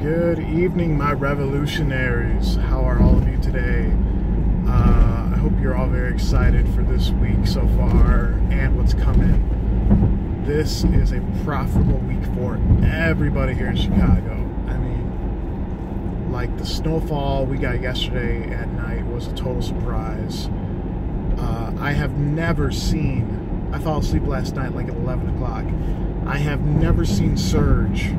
Good evening, my revolutionaries. How are all of you today? I hope you're all very excited for this week so far and what's coming. This is a profitable week for everybody here in Chicago. I mean, like the snowfall we got yesterday at night was a total surprise. I have never seen, I fell asleep last night like at 11 o'clock. I have never seen surge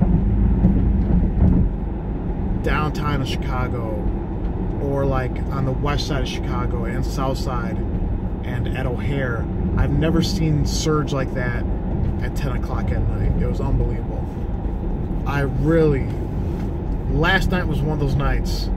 downtown of Chicago, or like on the west side of Chicago and south side and at O'Hare. I've never seen surge like that at 10 o'clock at night. It was unbelievable. Last night was one of those nights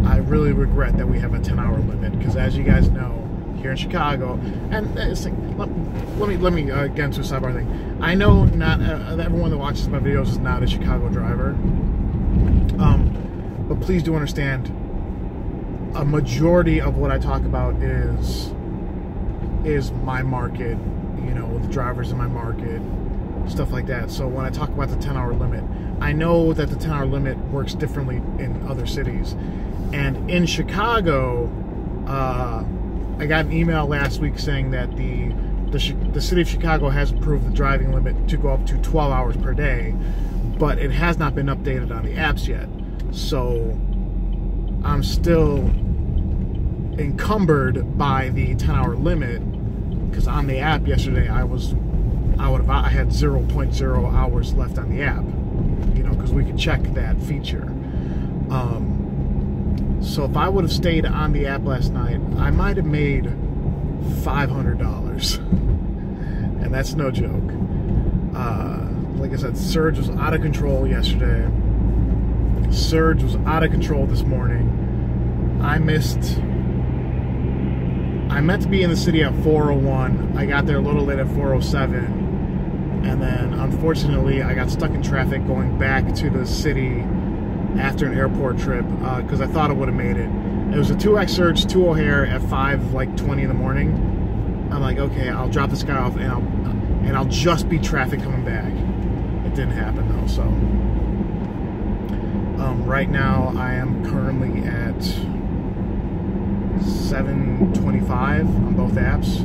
I really regret that we have a 10-hour limit, because as you guys know, here in Chicago, and let me get into a sidebar thing. I know not everyone that watches my videos is not a Chicago driver, but please do understand, a majority of what I talk about is my market, you know, the drivers in my market, stuff like that. So when I talk about the 10-hour limit, I know that the 10-hour limit works differently in other cities. And in Chicago, I got an email last week saying that the city of Chicago has approved the driving limit to go up to 12 hours per day, but it has not been updated on the apps yet. So I'm still encumbered by the 10-hour limit, because on the app yesterday I had 0.0 hours left on the app, you know, because we could check that feature. So if I would have stayed on the app last night, I might have made $500, and that's no joke. Like I said, surge was out of control yesterday. Surge was out of control this morning. I meant to be in the city at 4:01. I got there a little late at 4:07, and then unfortunately I got stuck in traffic going back to the city after an airport trip, because I thought I would have made it. It was a 2X surge to O'Hare at 5:20 in the morning. I'm like, okay, I'll drop this guy off and I'll just beat traffic coming back. It didn't happen though. So right now I am currently at 725 on both apps,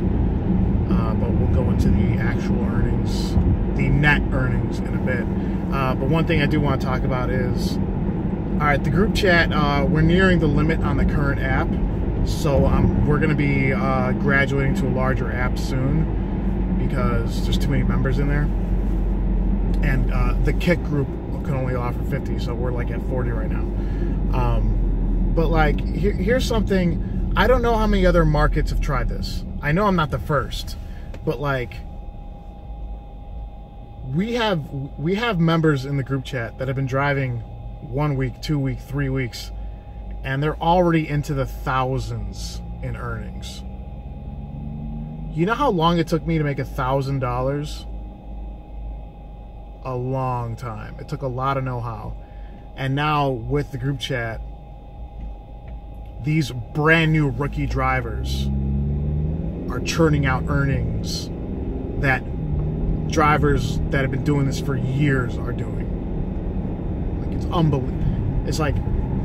but we'll go into the actual earnings, the net earnings, in a bit. But one thing I do want to talk about is, all right, the group chat, we're nearing the limit on the current app, so we're going to be graduating to a larger app soon, because there's too many members in there. And the Kick group can only offer 50, so we're like at 40 right now. But like, here's something, I don't know how many other markets have tried this. I know I'm not the first, but like, we have members in the group chat that have been driving 1 week, 2 weeks, 3 weeks, and they're already into the thousands in earnings. You know how long it took me to make $1,000? A long time. It took a lot of know-how. And now with the group chat, these brand new rookie drivers are churning out earnings that drivers that have been doing this for years are doing. Like, it's unbelievable. It's like,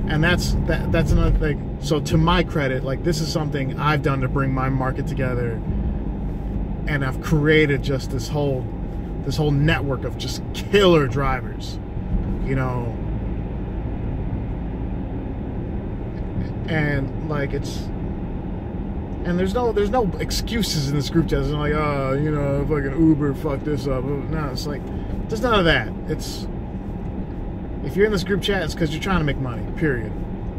and that's another thing. So to my credit, like, this is something I've done to bring my market together, and I've created just this whole network of just killer drivers, you know. And like, and there's no excuses in this group chat. It's not like, oh, you know, fucking Uber fucked this up. No, it's like, there's none of that. It's, if you're in this group chat, it's because you're trying to make money, period.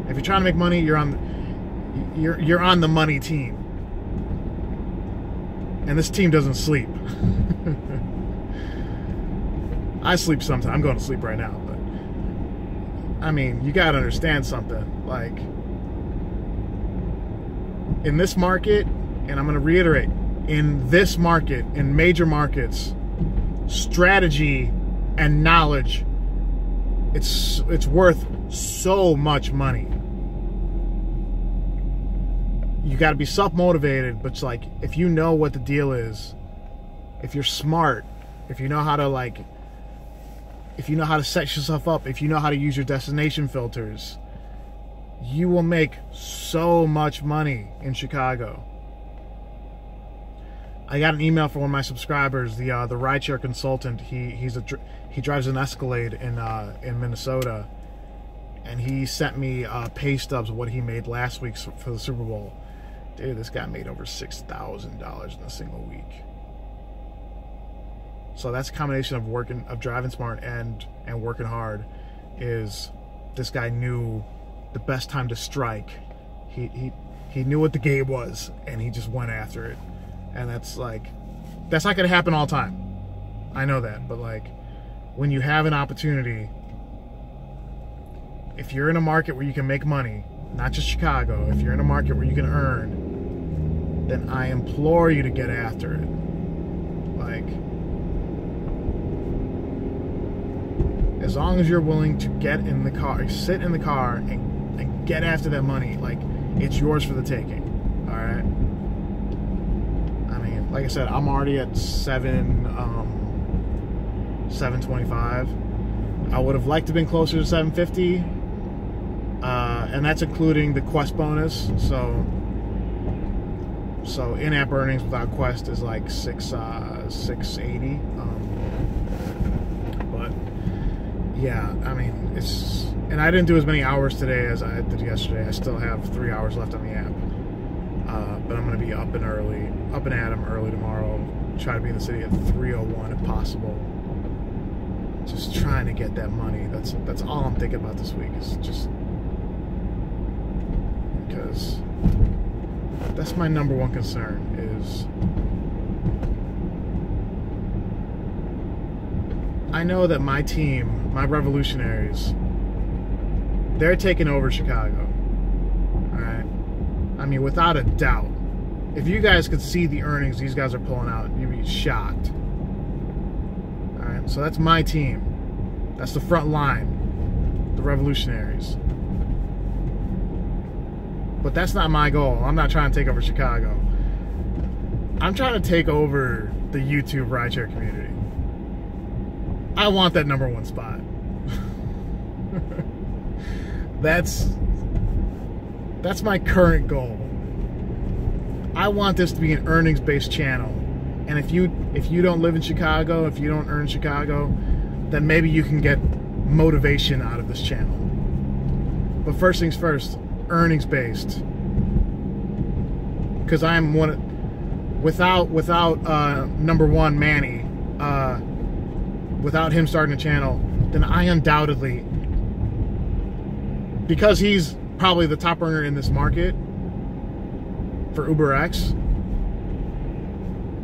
If you're trying to make money, you're on the money team. And this team doesn't sleep. I sleep sometimes. I'm going to sleep right now, but I mean, you gotta understand something. Like, in this market, and I'm gonna reiterate, in this market, in major markets, strategy and knowledge, it's worth so much money. You got to be self-motivated, but it's like, if you know what the deal is, if you're smart, if you know how to like if you know how to set yourself up, if you know how to use your destination filters, you will make so much money in Chicago. I got an email from one of my subscribers, the rideshare consultant. He drives an Escalade in Minnesota, and he sent me pay stubs of what he made last week for the Super Bowl. Dude, this guy made over $6,000 in a single week. So that's a combination of driving smart and working hard. Is this guy knew the best time to strike? He knew what the game was, and he just went after it. And that's not gonna happen all the time. I know that, but like, when you have an opportunity, if you're in a market where you can make money, not just Chicago, if you're in a market where you can earn, then I implore you to get after it. Like, as long as you're willing to get in the car, sit in the car, and get after that money, like, it's yours for the taking. All right. Like I said, I'm already at 725. I would have liked to have been closer to 750, and that's including the Quest bonus. So in-app earnings without Quest is like 680. But yeah, I mean, and I didn't do as many hours today as I did yesterday. I still have 3 hours left on the app. But I'm going to be up and at 'em early tomorrow. Try to be in the city at 3:01 if possible. Just trying to get that money. That's all I'm thinking about this week, is just because that's my number one concern. Is I know that my team, my revolutionaries, they're taking over Chicago. All right. I mean, without a doubt. If you guys could see the earnings these guys are pulling out, you'd be shocked. All right, so that's my team. That's the front line, the revolutionaries. But that's not my goal. I'm not trying to take over Chicago. I'm trying to take over the YouTube rideshare community. I want that #1 spot. That's my current goal. I want this to be an earnings-based channel. And if you don't live in Chicago, if you don't earn Chicago, then maybe you can get motivation out of this channel. But first things first, earnings-based. Because I am without #1 Manny, without him starting a channel, then I undoubtedly, because he's probably the top earner in this market for UberX,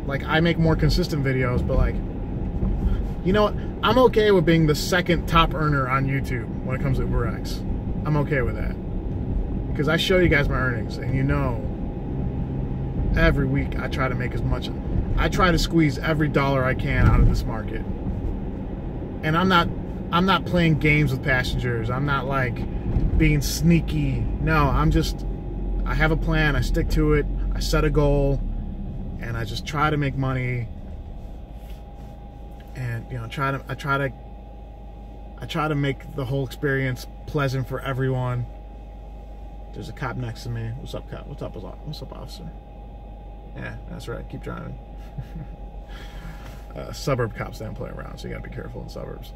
like, I make more consistent videos, but like, you know what? I'm okay with being the second top earner on YouTube when it comes to UberX. I'm okay with that. Because I show you guys my earnings, and you know, every week I try to make as much, I try to squeeze every dollar I can out of this market. And I'm not playing games with passengers. I'm not like being sneaky. No, I have a plan, I stick to it, I set a goal, and I just try to make money. And, you know, I try to make the whole experience pleasant for everyone. There's a cop next to me. What's up, cop? What's up, officer? Yeah, that's right, keep driving. Suburb cops don't play around, so you gotta be careful in suburbs.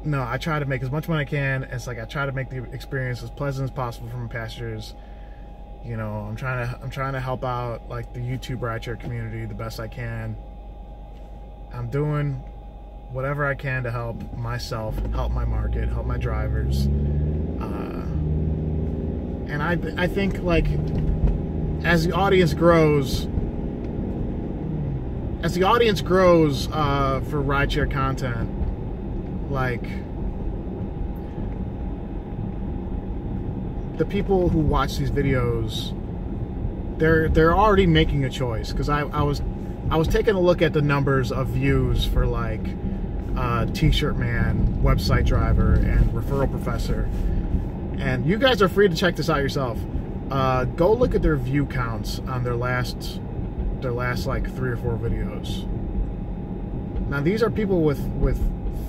No, I try to make as much money I can. It's like I try to make the experience as pleasant as possible for my passengers. You know, I'm trying to help out like the YouTube rideshare community the best I can. I'm doing whatever I can to help myself, help my market, help my drivers. And I think, like, as the audience grows for rideshare content, like, the people who watch these videos, they're already making a choice. Because I was taking a look at the numbers of views for like T-Shirt Man, Website Driver, and Referral Professor, and you guys are free to check this out yourself. Go look at their view counts on their last like 3 or 4 videos. Now these are people with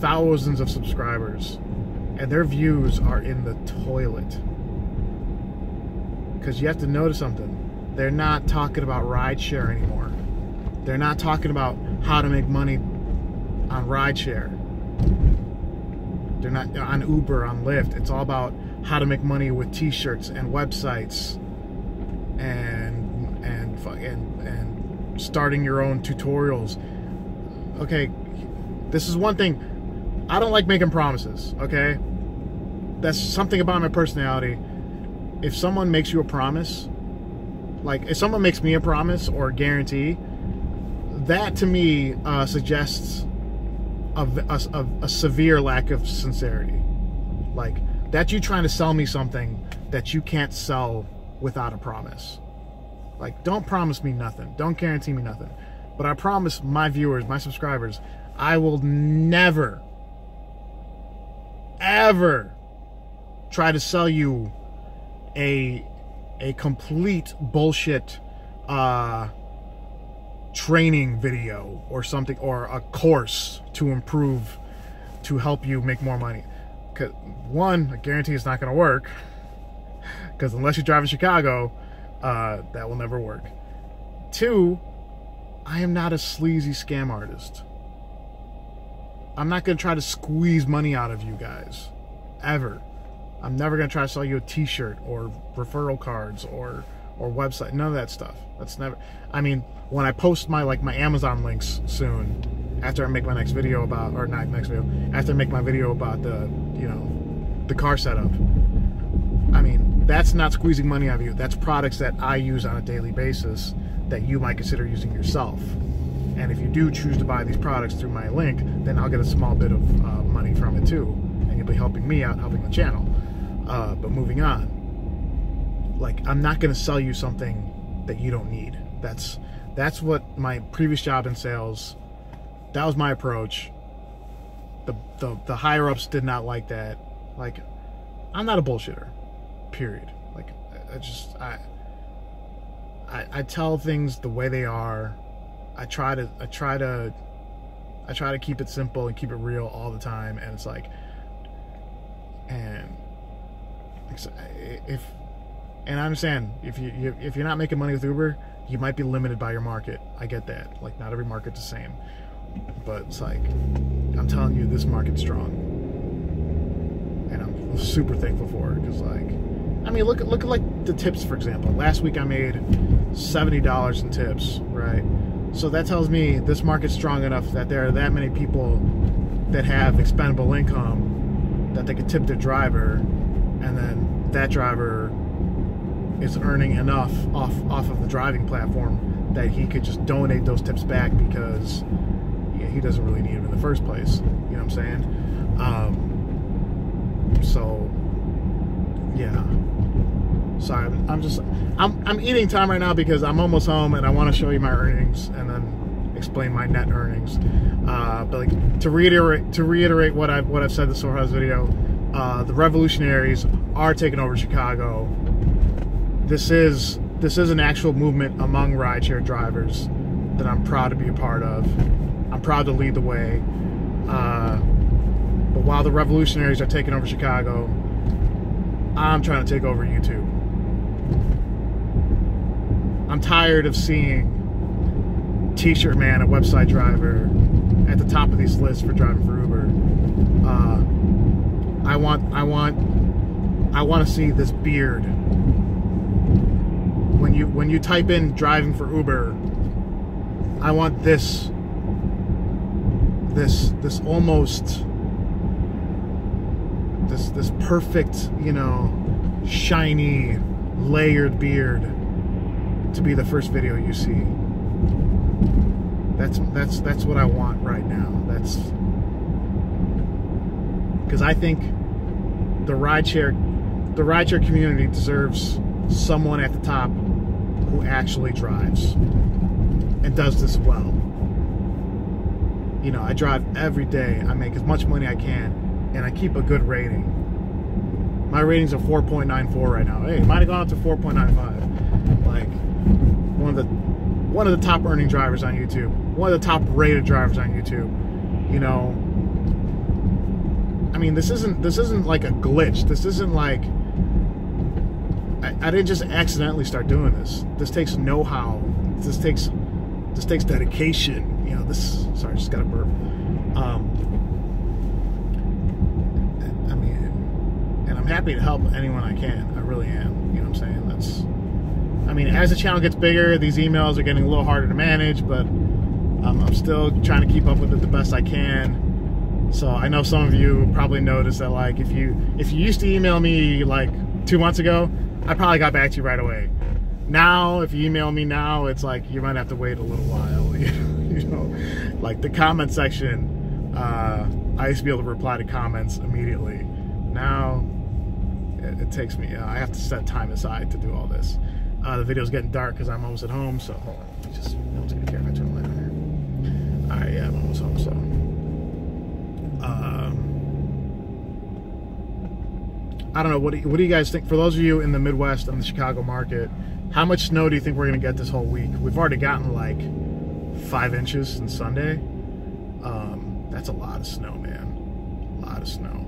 thousands of subscribers, and their views are in the toilet. Because you have to notice something. They're not talking about rideshare anymore. They're not talking about how to make money on rideshare. They're not on Uber, on Lyft. It's all about how to make money with t-shirts and websites and starting your own tutorials. Okay, this is one thing. I don't like making promises, okay? That's something about my personality. If someone makes you a promise, like if someone makes me a promise or a guarantee, that to me suggests a severe lack of sincerity. Like, that you trying to sell me something that you can't sell without a promise. Like, don't promise me nothing. Don't guarantee me nothing. But I promise my viewers, my subscribers, I will never, ever try to sell you a complete bullshit training video or something, or a course to improve, to help you make more money. Because one, I guarantee it's not going to work, because unless you drive in Chicago, that will never work. Two, I am not a sleazy scam artist. I'm not going to try to squeeze money out of you guys, ever. I'm never going to try to sell you a t-shirt or referral cards or website. None of that stuff. That's never. I mean, when I post my Amazon links soon, after I make my next video about, or not next video, after I make my video about the, you know, the car setup, I mean, that's not squeezing money out of you. That's products that I use on a daily basis that you might consider using yourself. And if you do choose to buy these products through my link, then I'll get a small bit of money from it too, and you'll be helping me out, helping the channel. But moving on, like, I'm not going to sell you something that you don't need. That's what my previous job in sales, that was my approach. The higher ups did not like that. Like, I'm not a bullshitter, period. Like, I tell things the way they are. I try to keep it simple and keep it real all the time. And it's like, and I understand if you're not making money with Uber, you might be limited by your market. I get that. Like, not every market's the same, but it's like, I'm telling you, this market's strong, and I'm super thankful for it. Because, like, I mean, look at like the tips, for example. Last week I made $70 in tips, right? So that tells me this market's strong enough that there are that many people that have expendable income that they could tip their driver, and then that driver is earning enough off of the driving platform that he could just donate those tips back, because he doesn't really need them in the first place. You know what I'm saying? So yeah. Sorry, I'm eating time right now because I'm almost home and I want to show you my earnings and then explain my net earnings. But like, to reiterate what I've said this whole video, the revolutionaries are taking over Chicago. This is an actual movement among rideshare drivers that I'm proud to be a part of. I'm proud to lead the way. But while the revolutionaries are taking over Chicago, I'm trying to take over YouTube. I'm tired of seeing T-shirt man, a website driver, at the top of these lists for driving for Uber. I want to see this beard. When you type in driving for Uber, I want this almost this perfect, you know, shiny, layered beard to be the first video you see. That's what I want right now. That's because I think the rideshare community deserves someone at the top who actually drives and does this well. You know, I drive every day. I make as much money I can, and I keep a good rating. My ratings are 4.94 right now. Hey, it might have gone up to 4.95. Like, one of the top earning drivers on YouTube, one of the top rated drivers on YouTube. You know, I mean, this isn't like a glitch. This isn't like I didn't just accidentally start doing this. This takes know-how. This takes dedication. You know, this. Sorry, I just got a burp. I mean, and I'm happy to help anyone I can. I really am. You know what I'm saying? I mean, as the channel gets bigger, these emails are getting a little harder to manage, but I'm still trying to keep up with it the best I can. So I know some of you probably noticed that, like, if you used to email me like 2 months ago, I probably got back to you right away. Now, if you email me now, it's like you might have to wait a little while. You know, like the comment section, I used to be able to reply to comments immediately. Now, it takes me, I have to set time aside to do all this. The video's getting dark because I'm almost at home, so hold on. Let me just, no one's gonna care if I turn the light on here. All right, yeah, I'm almost home, so. I don't know, what do you guys think? For those of you in the Midwest and the Chicago market, how much snow do you think we're gonna get this whole week? We've already gotten like 5 inches since Sunday. That's a lot of snow, man. A lot of snow.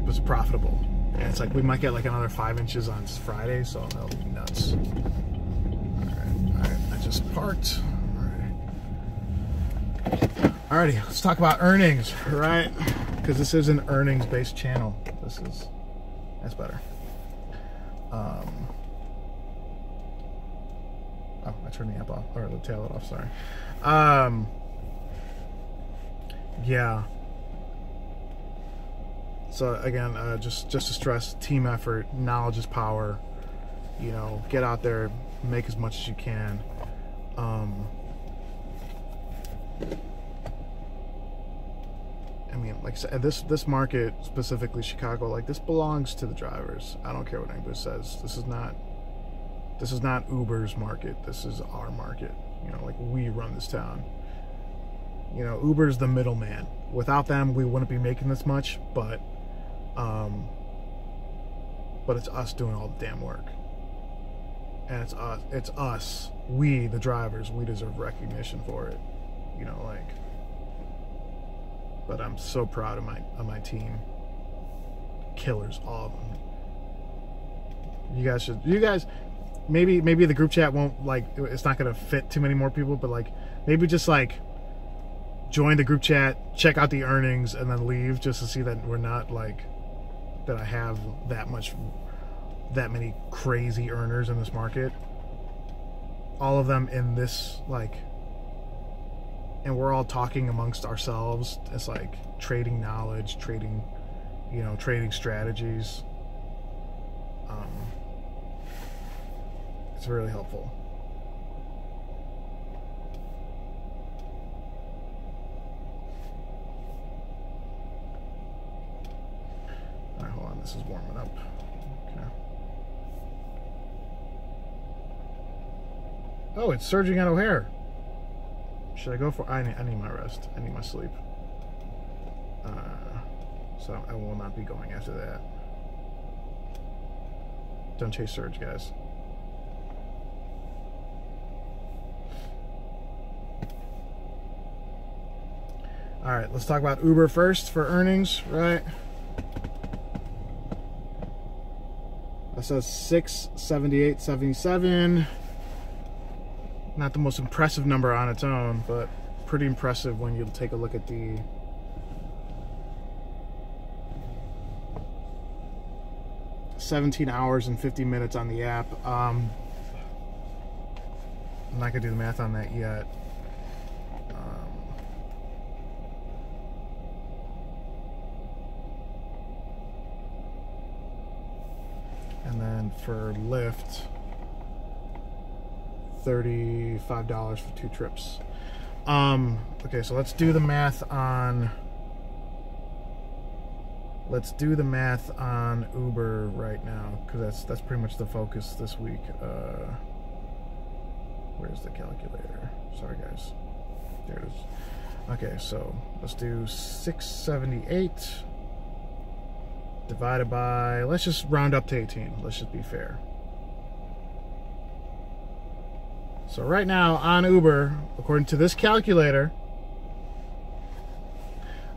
It was profitable. And it's like we might get like another 5 inches on Friday, so that'll be nuts. All right, I just parked. All righty, let's talk about earnings, right? Because this is an earnings-based channel. That's better. Oh, I turned the app off, or the tail off, sorry. Yeah. So again, just to stress, team effort, knowledge is power. You know, get out there, make as much as you can. I mean, like I said, this market, specifically Chicago, like this belongs to the drivers. I don't care what anybody says. This is not Uber's market. This is our market. You know, like we run this town. You know, Uber's the middleman. Without them, we wouldn't be making this much, but it's us doing all the damn work. And it's us. We, the drivers, we deserve recognition for it. You know, like, but I'm so proud of my team. Killers, all of them. You guys, maybe the group chat won't, like, it's not gonna fit too many more people, but like maybe just like join the group chat, check out the earnings, and then leave, just to see that we're not like that I have that many crazy earners in this market. All of them in this, like, and we're all talking amongst ourselves. It's like trading knowledge, trading strategies. It's really helpful. All right, hold on. This is warming up. Okay. Oh, it's surging at O'Hare. Should I go for? I need my rest. I need my sleep. So I will not be going after that. Don't chase surge, guys. All right, let's talk about Uber first for earnings, right? That says 678.77. Not the most impressive number on its own, but pretty impressive when you take a look at the $17 hours and 50 minutes on the app. I'm not gonna do the math on that yet. And then for Lyft, $35 for 2 trips. Okay, so let's do the math on Uber right now, because that's pretty much the focus this week. Where's the calculator? Sorry guys, there it is. Okay, so let's do 678 divided by, let's just round up to 18. Let's just be fair. So right now on Uber, according to this calculator,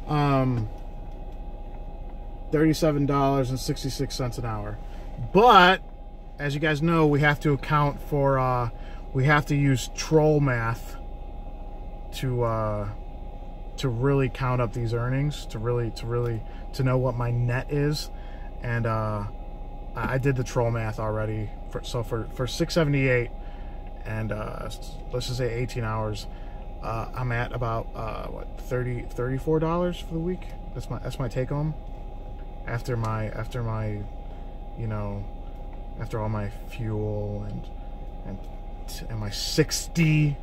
$37.66 an hour. But as you guys know, we have to account for we have to use troll math to really count up these earnings, to know what my net is. And I did the troll math already. So for 678 and let's just say 18 hours, I'm at about what, $34 for the week. That's my take home after my you know, after all my fuel and my 60%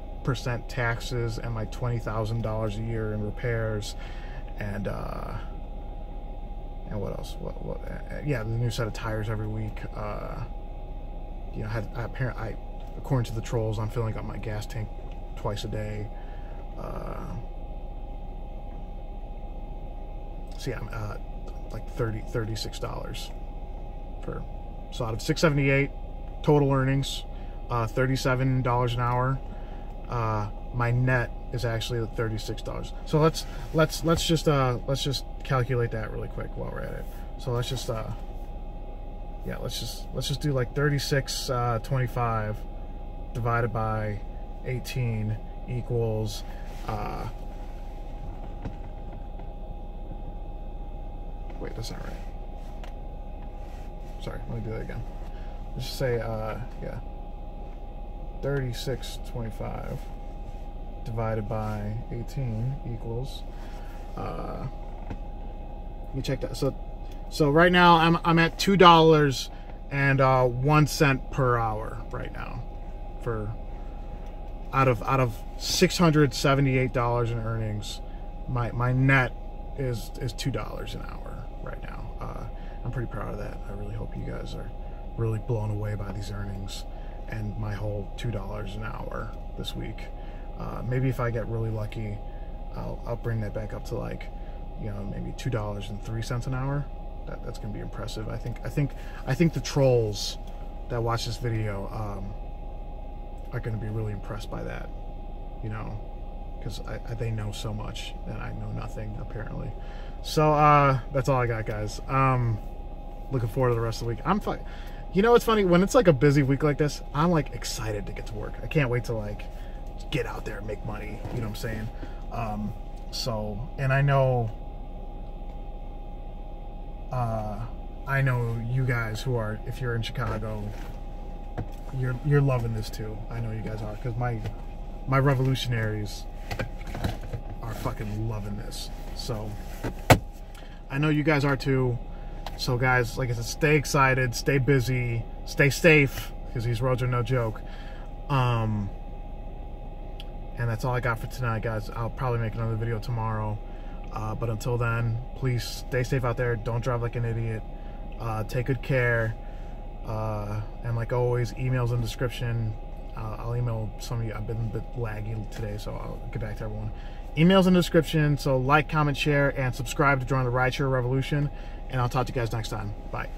taxes and my $20,000 a year in repairs and what else? What? Yeah, the new set of tires every week. You know, I according to the trolls, I'm filling up my gas tank twice a day. So yeah, I'm like $36 for. So out of 678 total earnings, $37 an hour. My net is actually $36. So let's just calculate that really quick while we're at it. So let's just do like 36.25 divided by 18 equals wait, that's not right. Sorry, let me do that again. Let's just say yeah, 36.25 divided by 18 equals let me check that. So right now I'm at $2.01 per hour right now for out of $678 in earnings. My net is $2 an hour right now. I'm pretty proud of that. I really hope you guys are really blown away by these earnings and my whole $2 an hour this week. Maybe if I get really lucky, I'll bring that back up to, like, you know, maybe $2.03 an hour. That's gonna be impressive. I think the trolls that watch this video are gonna be really impressed by that, you know, because they know so much and I know nothing apparently. So that's all I got, guys. Looking forward to the rest of the week. I'm fine. You know, it's funny when it's like a busy week like this, I'm like excited to get to work. I can't wait to like get out there and make money, you know what I'm saying? So, and I know you guys who are, if you're in Chicago, you're loving this too. I know you guys are, because my revolutionaries are fucking loving this. So I know you guys are too. So guys, like I said, stay excited, stay busy, stay safe, because these roads are no joke. And that's all I got for tonight, guys. I'll probably make another video tomorrow. But until then, please stay safe out there. Don't drive like an idiot. Take good care. And like always, emails in the description. I'll email some of you. I've been a bit laggy today, so I'll get back to everyone. Emails in the description. So like, comment, share, and subscribe to join the rideshare revolution. And I'll talk to you guys next time. Bye.